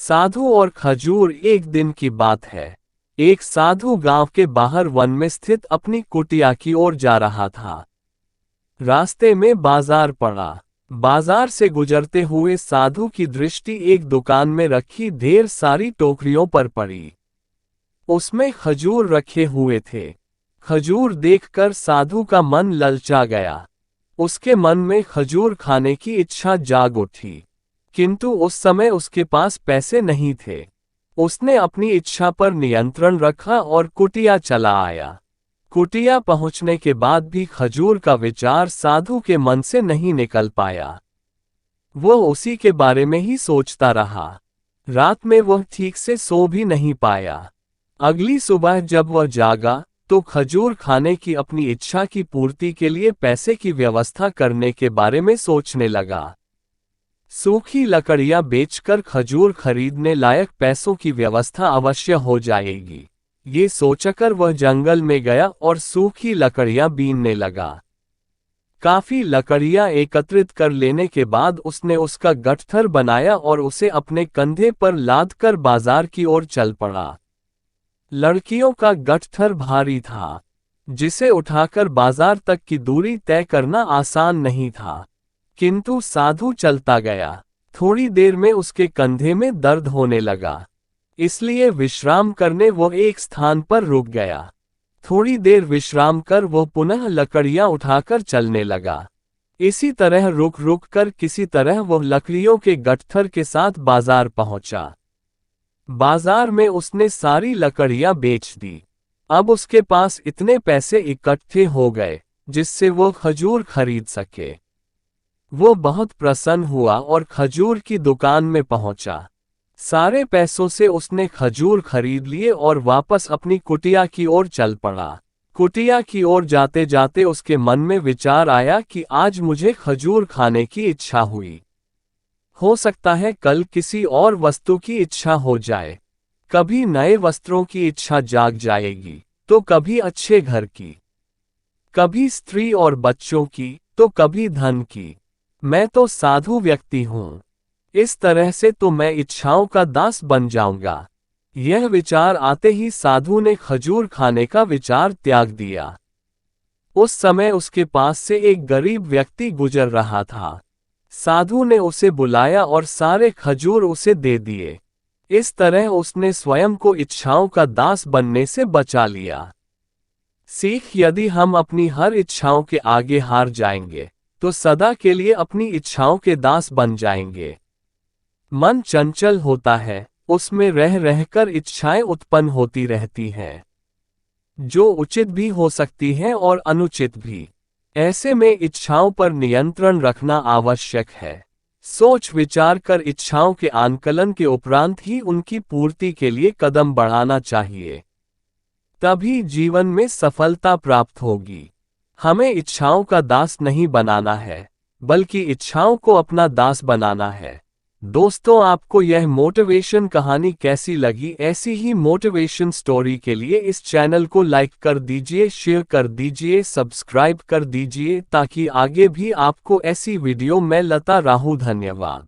साधु और खजूर। एक दिन की बात है। एक साधु गांव के बाहर वन में स्थित अपनी कुटिया की ओर जा रहा था। रास्ते में बाजार पड़ा। बाजार से गुजरते हुए साधु की दृष्टि एक दुकान में रखी ढेर सारी टोकरियों पर पड़ी। उसमें खजूर रखे हुए थे। खजूर देखकर साधु का मन ललचा गया। उसके मन में खजूर खाने की इच्छा जाग उठी, किंतु उस समय उसके पास पैसे नहीं थे। उसने अपनी इच्छा पर नियंत्रण रखा और कुटिया चला आया। कुटिया पहुंचने के बाद भी खजूर का विचार साधु के मन से नहीं निकल पाया। वह उसी के बारे में ही सोचता रहा। रात में वह ठीक से सो भी नहीं पाया। अगली सुबह जब वह जागा तो खजूर खाने की अपनी इच्छा की पूर्ति के लिए पैसे की व्यवस्था करने के बारे में सोचने लगा। सूखी लकड़ियां बेचकर खजूर खरीदने लायक पैसों की व्यवस्था अवश्य हो जाएगी। ये सोचकर वह जंगल में गया और सूखी लकड़ियां बीनने लगा। काफी लकड़ियां एकत्रित कर लेने के बाद उसने उसका गट्ठर बनाया और उसे अपने कंधे पर लादकर बाजार की ओर चल पड़ा। लड़कियों का गट्ठर भारी था, जिसे उठाकर बाजार तक की दूरी तय करना आसान नहीं था, किंतु साधु चलता गया। थोड़ी देर में उसके कंधे में दर्द होने लगा, इसलिए विश्राम करने वो एक स्थान पर रुक गया। थोड़ी देर विश्राम कर वो पुनः लकड़ियां उठाकर चलने लगा। इसी तरह रुक रुक कर किसी तरह वो लकड़ियों के गट्ठर के साथ बाजार पहुंचा। बाजार में उसने सारी लकड़ियां बेच दी। अब उसके पास इतने पैसे इकट्ठे हो गए जिससे वो खजूर खरीद सके। वो बहुत प्रसन्न हुआ और खजूर की दुकान में पहुंचा। सारे पैसों से उसने खजूर खरीद लिए और वापस अपनी कुटिया की ओर चल पड़ा। कुटिया की ओर जाते जाते उसके मन में विचार आया कि आज मुझे खजूर खाने की इच्छा हुई। हो सकता है कल किसी और वस्तु की इच्छा हो जाए। कभी नए वस्त्रों की इच्छा जाग जाएगी, तो कभी अच्छे घर की, कभी स्त्री और बच्चों की, तो कभी धन की। मैं तो साधु व्यक्ति हूँ, इस तरह से तो मैं इच्छाओं का दास बन जाऊंगा। यह विचार आते ही साधु ने खजूर खाने का विचार त्याग दिया। उस समय उसके पास से एक गरीब व्यक्ति गुजर रहा था। साधु ने उसे बुलाया और सारे खजूर उसे दे दिए। इस तरह उसने स्वयं को इच्छाओं का दास बनने से बचा लिया। सीख: यदि हम अपनी हर इच्छाओं के आगे हार जाएंगे तो सदा के लिए अपनी इच्छाओं के दास बन जाएंगे। मन चंचल होता है, उसमें रह रहकर इच्छाएं उत्पन्न होती रहती हैं, जो उचित भी हो सकती हैं और अनुचित भी। ऐसे में इच्छाओं पर नियंत्रण रखना आवश्यक है। सोच विचार कर इच्छाओं के आंकलन के उपरांत ही उनकी पूर्ति के लिए कदम बढ़ाना चाहिए, तभी जीवन में सफलता प्राप्त होगी। हमें इच्छाओं का दास नहीं बनाना है, बल्कि इच्छाओं को अपना दास बनाना है। दोस्तों, आपको यह मोटिवेशन कहानी कैसी लगी? ऐसी ही मोटिवेशन स्टोरी के लिए इस चैनल को लाइक कर दीजिए, शेयर कर दीजिए, सब्सक्राइब कर दीजिए, ताकि आगे भी आपको ऐसी वीडियो मैं लाता रहूं। धन्यवाद।